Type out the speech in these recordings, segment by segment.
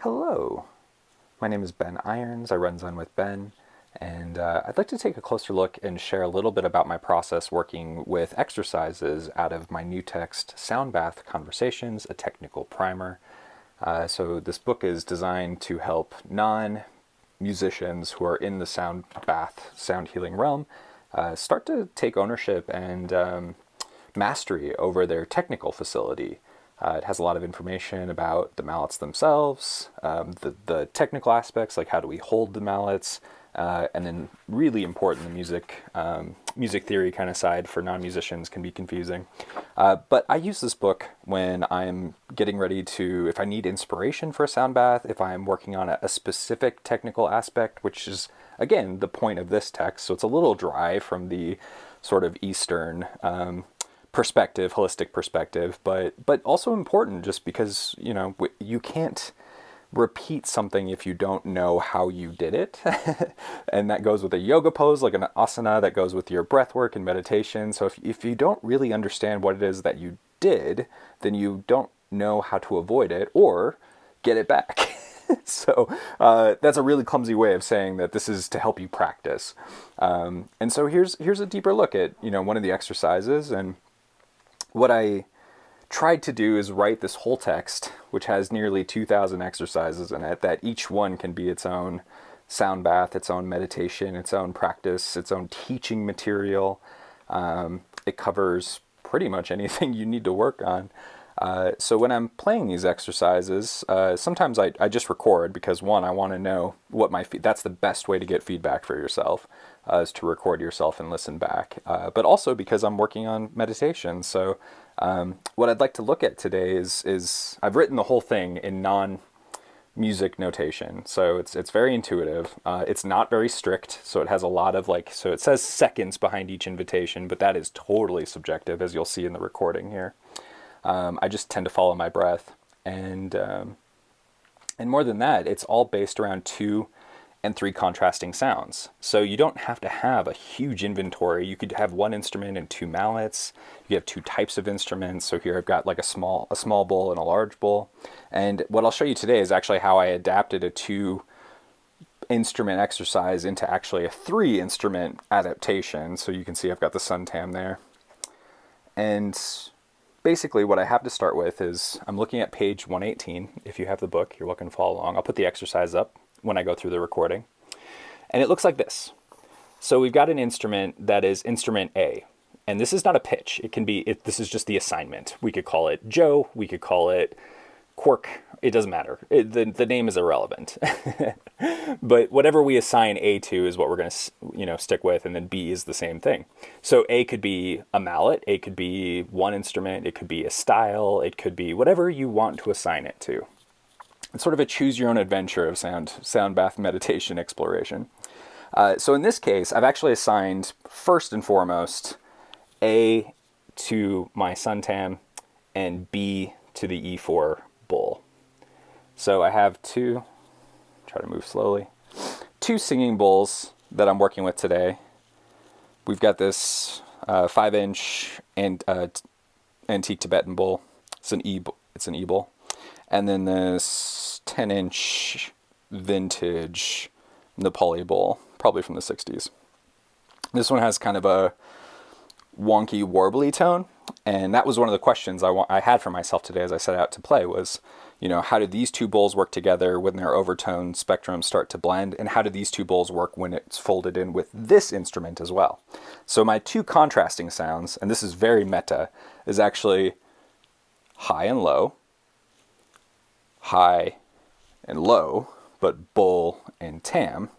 Hello, my name is Ben Irons. I run Zen with Ben, and I'd like to take a closer look and share a little bit about my process working with exercises out of my new text, Sound Bath Conversations, a Technical Primer. So this book is designed to help non-musicians who are in the sound bath, sound healing realm start to take ownership and mastery over their technical facility. It has a lot of information about the mallets themselves, the technical aspects, like how do we hold the mallets, and then really important, the music theory kind of side for non-musicians can be confusing. But I use this book when I'm getting ready to, if I need inspiration for a sound bath, if I'm working on a specific technical aspect, which is, again, the point of this text. So it's a little dry from the sort of Eastern perspective, holistic perspective, but also important just because, you can't repeat something if you don't know how you did it. And that goes with a yoga pose, like an asana, that goes with your breath work and meditation. So if you don't really understand what it is that you did, then you don't know how to avoid it or get it back. So that's a really clumsy way of saying that this is to help you practice. And so here's a deeper look at, one of the exercises. And what I tried to do is write this whole text, which has nearly 2,000 exercises in it, that each one can be its own sound bath, its own meditation, its own practice, its own teaching material. It covers pretty much anything you need to work on. So when I'm playing these exercises, sometimes I just record because, one, I want to know what that's the best way to get feedback for yourself, is to record yourself and listen back. But also because I'm working on meditation. So what I'd like to look at today is I've written the whole thing in non-music notation. So it's very intuitive. It's not very strict. So it has a lot of so it says seconds behind each invitation, but that is totally subjective, as you'll see in the recording here. I just tend to follow my breath, and more than that, it's all based around 2 and 3 contrasting sounds. So you don't have to have a huge inventory. You could have one instrument and 2 mallets. You have 2 types of instruments. So here I've got like a small bowl and a large bowl. And what I'll show you today is actually how I adapted a 2 instrument exercise into actually a 3 instrument adaptation. So you can see I've got the suntan there. And basically what I have to start with is I'm looking at page 118. If you have the book, you're welcome to follow along. I'll put the exercise up when I go through the recording. And it looks like this. So we've got an instrument that is instrument A. And this is not a pitch. This is just the assignment. We could call it Joe. We could call it Quark. It doesn't matter. The name is irrelevant. But whatever we assign A to is what we're going to, stick with, and then B is the same thing. So A could be a mallet, A could be one instrument, it could be a style, it could be whatever you want to assign it to. It's sort of a choose your own adventure of sound bath meditation exploration. So in this case, I've actually assigned first and foremost A to my suntan and B to the E4 bowl. So I have 2, try to move slowly, 2 singing bowls that I'm working with today. We've got this 5-inch and antique Tibetan bowl. It's an E bowl. And then this 10-inch vintage Nepali bowl, probably from the 60s. This one has kind of a wonky, warbly tone. And that was one of the questions I had for myself today as I set out to play was, how do these 2 bowls work together when their overtone spectrums start to blend? And how do these 2 bowls work when it's folded in with this instrument as well? So my 2 contrasting sounds, and this is very meta, is actually high and low, high and low, but bull and tam.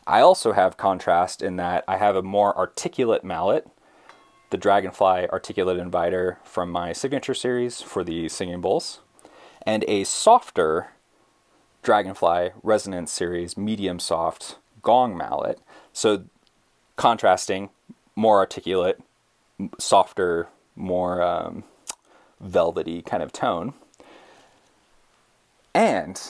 I also have contrast in that I have a more articulate mallet, the Dragonfly Articulate Inviter from my signature series for the singing bowls, and a softer Dragonfly Resonance series medium soft gong mallet. So contrasting, more articulate, softer, more velvety kind of tone. And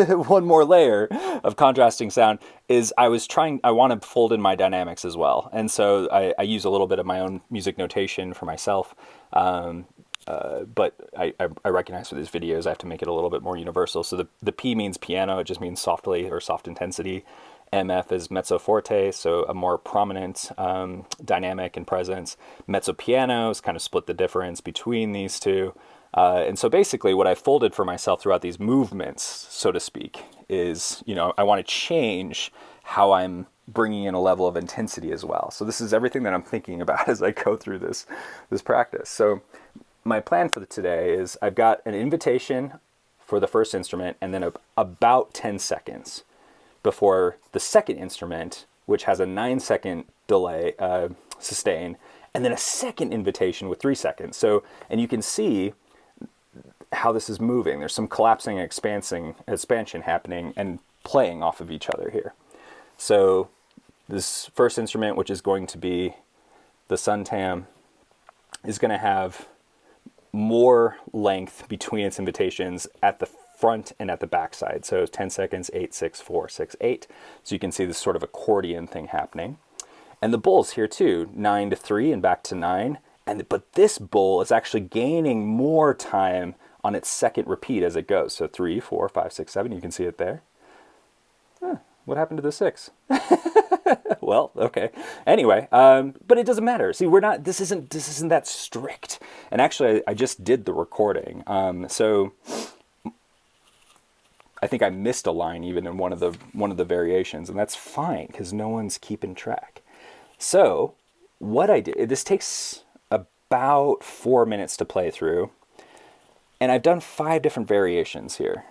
one more layer of contrasting sound is I want to fold in my dynamics as well. And so I use a little bit of my own music notation for myself. but I recognize for these videos I have to make it a little bit more universal. So the P means piano, it just means softly or soft intensity. MF is mezzo forte, so a more prominent dynamic and presence. Mezzo piano is kind of split the difference between these two. And so basically what I folded for myself throughout these movements, so to speak, is, I want to change how I'm bringing in a level of intensity as well. So this is everything that I'm thinking about as I go through this practice. So my plan for today is I've got an invitation for the first instrument and then about 10 seconds before the second instrument, which has a 9-second delay, sustain, and then a second invitation with 3 seconds. So, and you can see how this is moving. There's some collapsing and expansion happening and playing off of each other here. So this first instrument, which is going to be the Suntam, is going to have more length between its invitations at the front and at the back side. So 10 seconds, 8, 6, 4, 6, 8. So you can see this sort of accordion thing happening. And the bowl's here too, 9 to 3 and back to 9. But this bowl is actually gaining more time on its second repeat as it goes. So 3, 4, 5, 6, 7, you can see it there. What happened to the 6? Well, okay. Anyway, but it doesn't matter. See, this isn't that strict. And actually, I just did the recording. So I think I missed a line even in one of the variations, and that's fine because no one's keeping track. So what I did, this takes about 4 minutes to play through, and I've done 5 different variations here.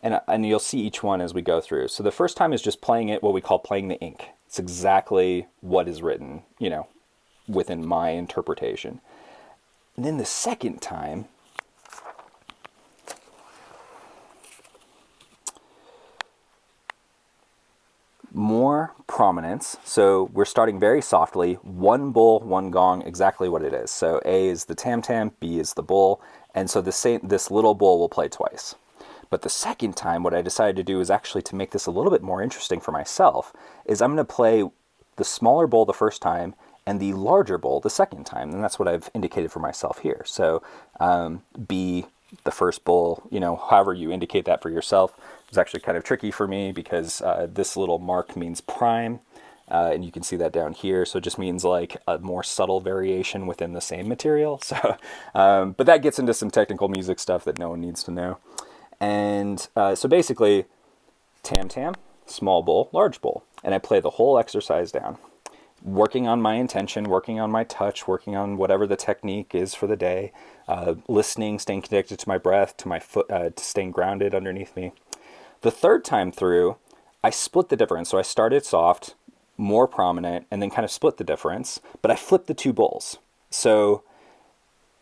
And you'll see each one as we go through. So the first time is just playing it, what we call playing the ink. It's exactly what is written, within my interpretation. And then the second time, more prominence. So we're starting very softly, one bowl, one gong, exactly what it is. So A is the tam-tam, B is the bowl, and so this little bowl will play twice. But the second time, what I decided to do is actually to make this a little bit more interesting for myself, is I'm going to play the smaller bowl the first time and the larger bowl the second time. And that's what I've indicated for myself here. So B, the first bowl, however you indicate that for yourself, is actually kind of tricky for me because this little mark means prime. And you can see that down here. So it just means like a more subtle variation within the same material. So, but that gets into some technical music stuff that no one needs to know. And so basically, tam-tam, small bowl, large bowl. And I play the whole exercise down, working on my intention, working on my touch, working on whatever the technique is for the day, listening, staying connected to my breath, to my foot, to staying grounded underneath me. The third time through, I split the difference. So I started soft, more prominent, and then kind of split the difference, but I flipped the 2 bowls. So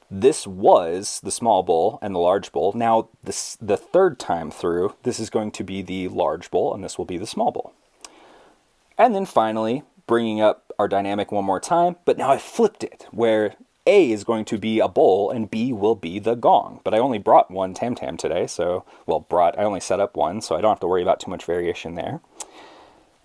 this was the small bowl and the large bowl. Now, the third time through, this is going to be the large bowl, and this will be the small bowl. And then finally, bringing up our dynamic one more time, but now I flipped it, where A is going to be a bowl, and B will be the gong. But I only brought one tam-tam today, I only set up one, so I don't have to worry about too much variation there.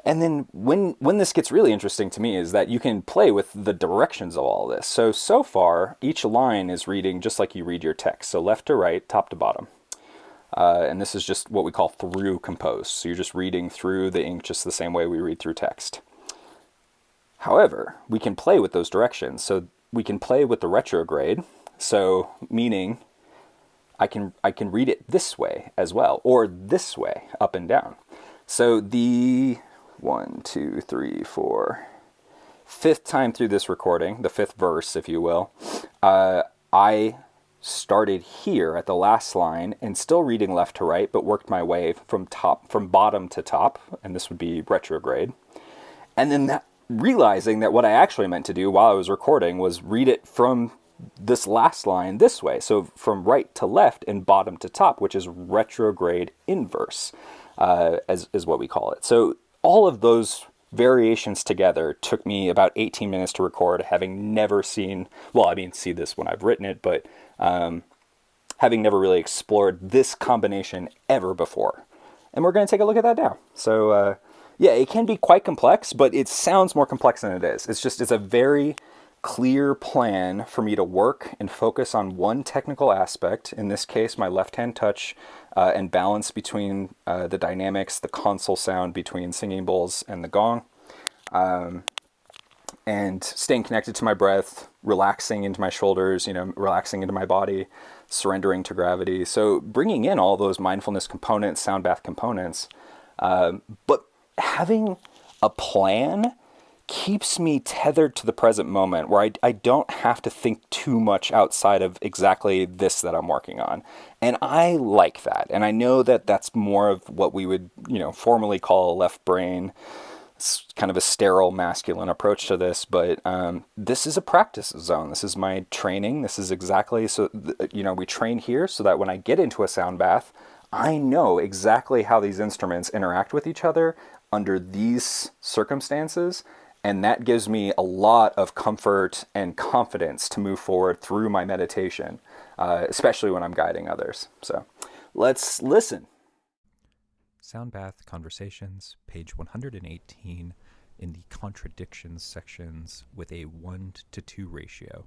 And then when this gets really interesting to me is that you can play with the directions of all this. So far, each line is reading just like you read your text. So left to right, top to bottom. And this is just what we call through compose. So you're just reading through the ink just the same way we read through text. However, we can play with those directions. So we can play with the retrograde. So meaning I can read it this way as well, or this way, up and down. So the 1, 2, 3, 4, 5th time through this recording, the 5th verse, if you will, I started here at the last line and still reading left to right, but worked my way from bottom to top, and this would be retrograde. And then realizing that what I actually meant to do while I was recording was read it from this last line this way. So from right to left and bottom to top, which is retrograde inverse, is what we call it. So all of those variations together took me about 18 minutes to record, having never seen, see this when I've written it, but having never really explored this combination ever before. And we're going to take a look at that now. So yeah, it can be quite complex, but it sounds more complex than it is. It's a very clear plan for me to work and focus on one technical aspect, in this case, my left-hand touch and balance between the dynamics, the console sound between singing bowls and the gong, and staying connected to my breath, relaxing into my shoulders, relaxing into my body, surrendering to gravity. So bringing in all those mindfulness components, sound bath components, but having a plan keeps me tethered to the present moment, where I don't have to think too much outside of exactly this that I'm working on. And I like that. And I know that that's more of what we would, formally call a left brain. It's kind of a sterile masculine approach to this, but this is a practice zone. This is my training. This is exactly so, we train here so that when I get into a sound bath, I know exactly how these instruments interact with each other under these circumstances. And that gives me a lot of comfort and confidence to move forward through my meditation, especially when I'm guiding others. So let's listen. Sound Bath Conversations, page 118, in the contradictions sections with a 1-to-2 ratio.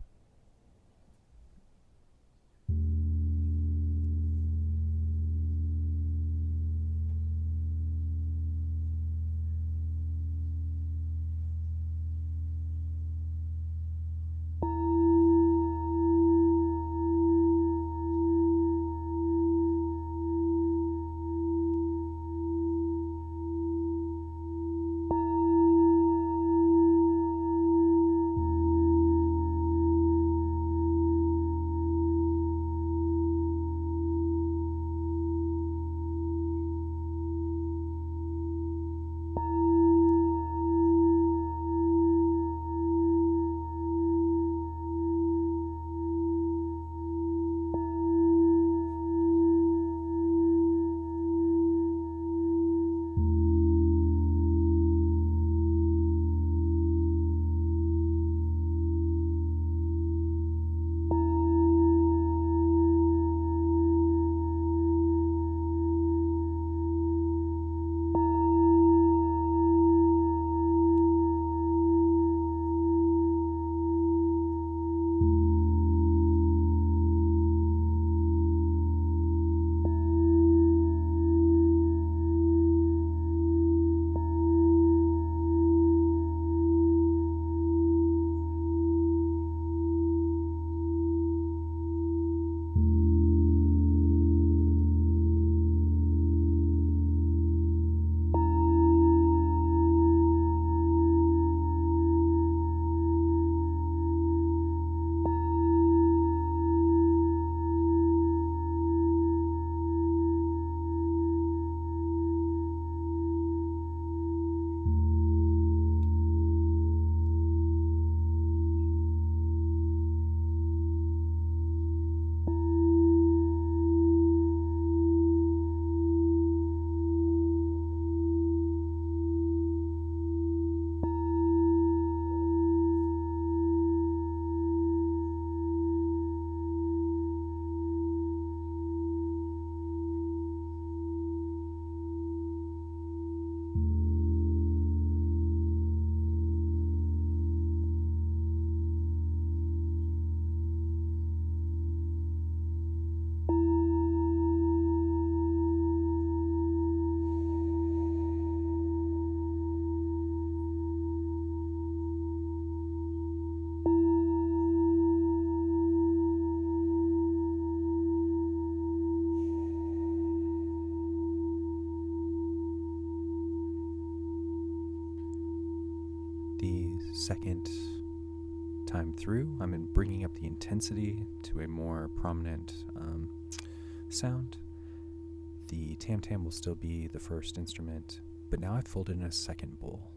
The second time through, I'm bringing up the intensity to a more prominent sound. The tam-tam will still be the first instrument, but now I've folded in a second bowl.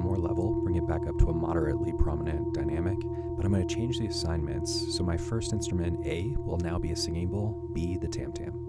more level, bring it back up to a moderately prominent dynamic, but I'm going to change the assignments. So my first instrument, A, will now be a singing bowl, B, the tam-tam.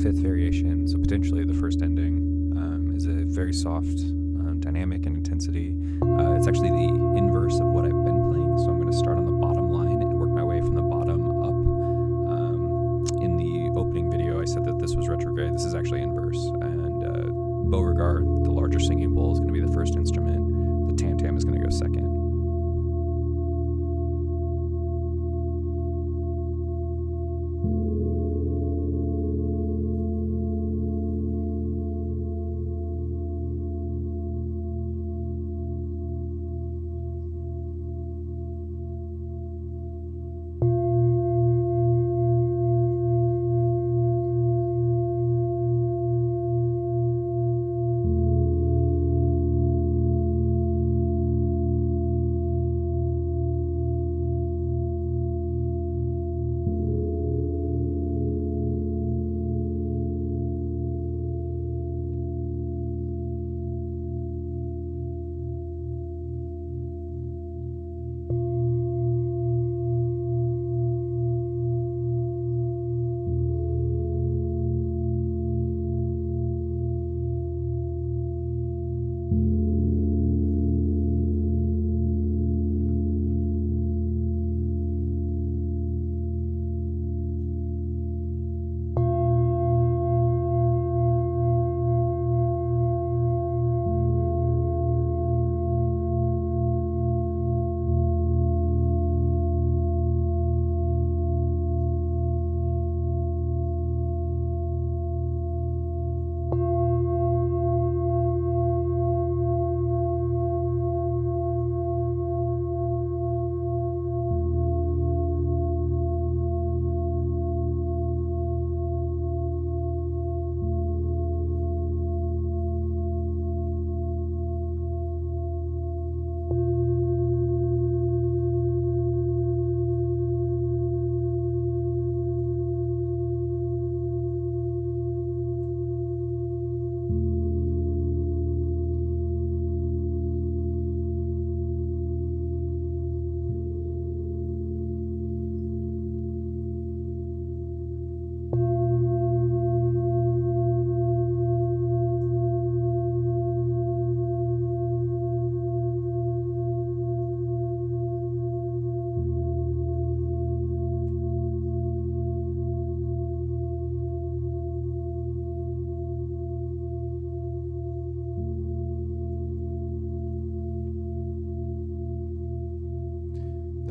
Fifth variation, so potentially the first ending, is a very soft dynamic and intensity. It's actually the inverse of what I've been playing, so I'm going to start on the bottom line and work my way from the bottom up. In the opening video I said that this was retrograde. This is actually inverse, and Beauregard, the larger singing bowl, is going to be the first instrument. The tam-tam is going to go second.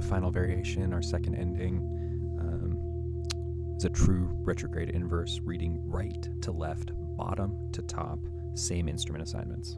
final variation, our second ending, is a true retrograde inverse, reading right to left, bottom to top, same instrument assignments.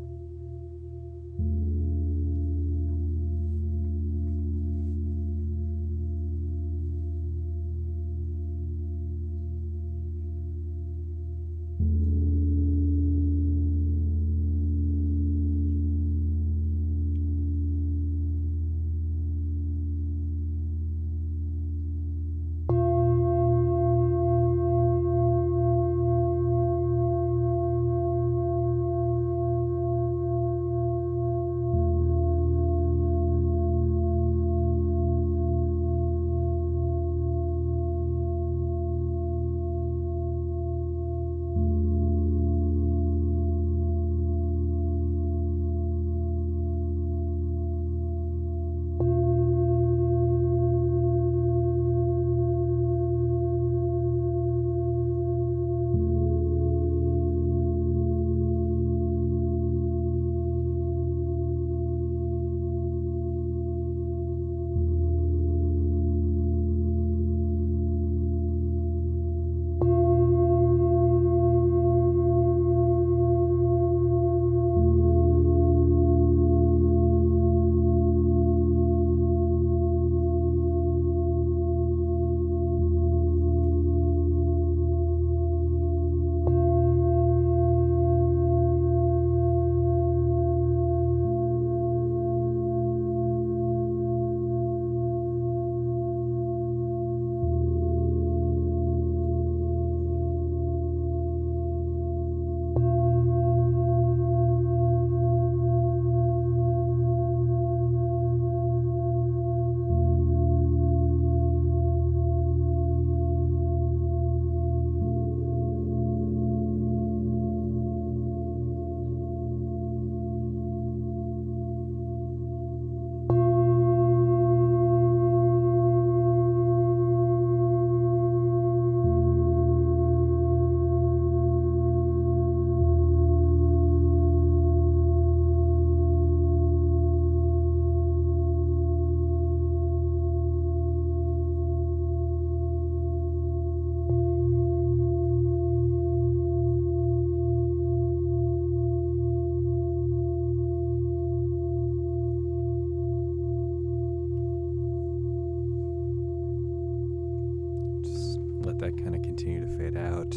That kind of continue to fade out.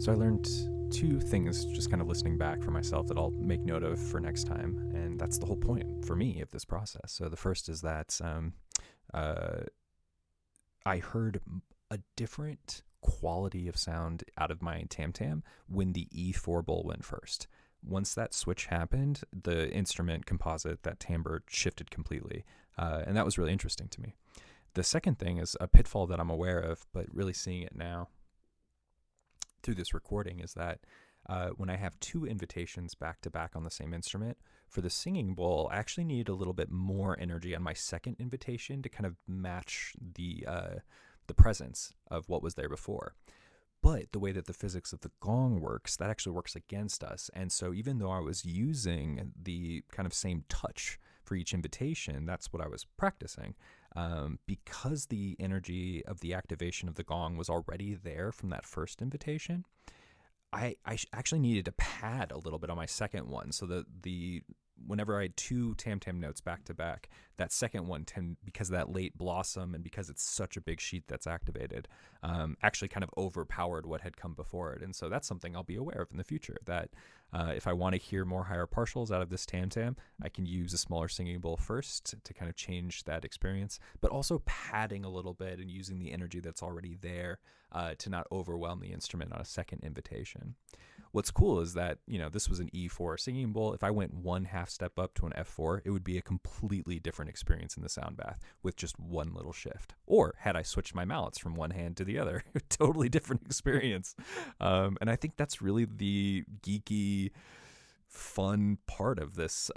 So I learned two things just kind of listening back for myself that I'll make note of for next time, and that's the whole point for me of this process. So the first is that I heard a different quality of sound out of my tam-tam when the E4 bowl went first. Once that switch happened, the instrument composite, that timbre, shifted completely. And that was really interesting to me. The second thing is a pitfall that I'm aware of, but really seeing it now through this recording, is that when I have two invitations back to back on the same instrument, for the singing bowl, I actually need a little bit more energy on my second invitation to kind of match the presence of what was there before. But the way that the physics of the gong works, that actually works against us. And so even though I was using the kind of same touch for each invitation, that's what I was practicing. Because the energy of the activation of the gong was already there from that first invitation, I actually needed to pad a little bit on my second one, so that whenever I had two tam-tam notes back to back, that second one, because of that late blossom and because it's such a big sheet that's activated, actually kind of overpowered what had come before it. And so that's something I'll be aware of in the future, that if I want to hear more higher partials out of this tam-tam, I can use a smaller singing bowl first to kind of change that experience, but also padding a little bit and using the energy that's already there to not overwhelm the instrument on a second invitation. What's cool is that, this was an E4 singing bowl. If I went one half step up to an F4, it would be a completely different experience in the sound bath with just one little shift. Or had I switched my mallets from one hand to the other, totally different experience. And I think that's really the geeky, fun part of this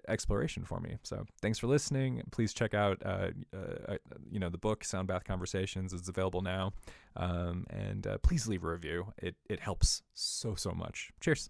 exploration for me. So thanks for listening. Please check out the book Sound Bath Conversations. It's available now, and please leave a review. It helps so much. Cheers.